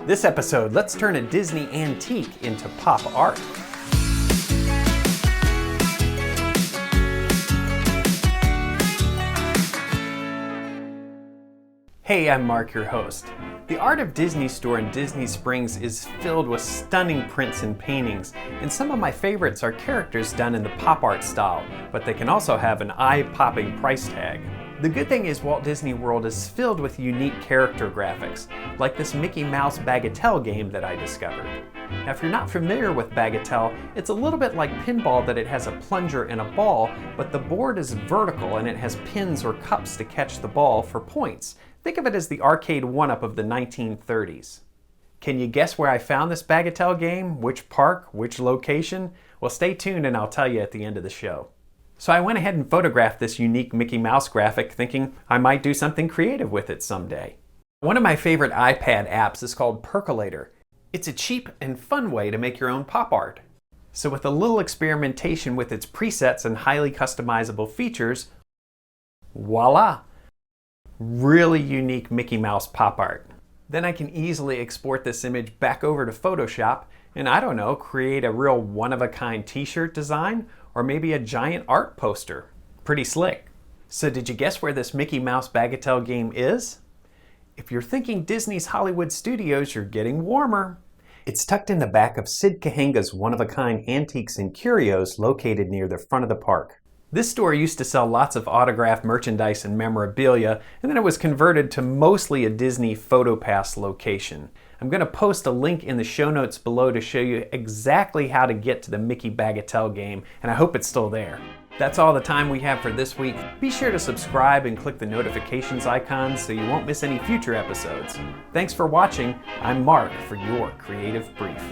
This episode, let's turn a Disney antique into pop art. Hey, I'm Mark, your host. The Art of Disney store in Disney Springs is filled with stunning prints and paintings, and some of my favorites are characters done in the pop art style, but they can also have an eye-popping price tag. The good thing is Walt Disney World is filled with unique character graphics, like this Mickey Mouse Bagatelle game that I discovered. Now, if you're not familiar with Bagatelle, it's a little bit like pinball that it has a plunger and a ball, but the board is vertical and it has pins or cups to catch the ball for points. Think of it as the arcade one-up of the 1930s. Can you guess where I found this Bagatelle game? Which park? Which location? Well, stay tuned and I'll tell you at the end of the show. So I went ahead and photographed this unique Mickey Mouse graphic, thinking I might do something creative with it someday. One of my favorite iPad apps is called Percolator. It's a cheap and fun way to make your own pop art. So with a little experimentation with its presets and highly customizable features, voila! Really unique Mickey Mouse pop art. Then I can easily export this image back over to Photoshop and, I don't know, create a real one-of-a-kind t-shirt design or maybe a giant art poster. Pretty slick. So did you guess where this Mickey Mouse Bagatelle game is? If you're thinking Disney's Hollywood Studios, you're getting warmer. It's tucked in the back of Sid Cahuenga's one-of-a-kind antiques and curios located near the front of the park. This store used to sell lots of autographed merchandise and memorabilia, and then it was converted to mostly a Disney PhotoPass location. I'm going to post a link in the show notes below to show you exactly how to get to the Mickey Bagatelle game, and I hope it's still there. That's all the time we have for this week. Be sure to subscribe and click the notifications icon so you won't miss any future episodes. Thanks for watching. I'm Mark for your Creative Brief.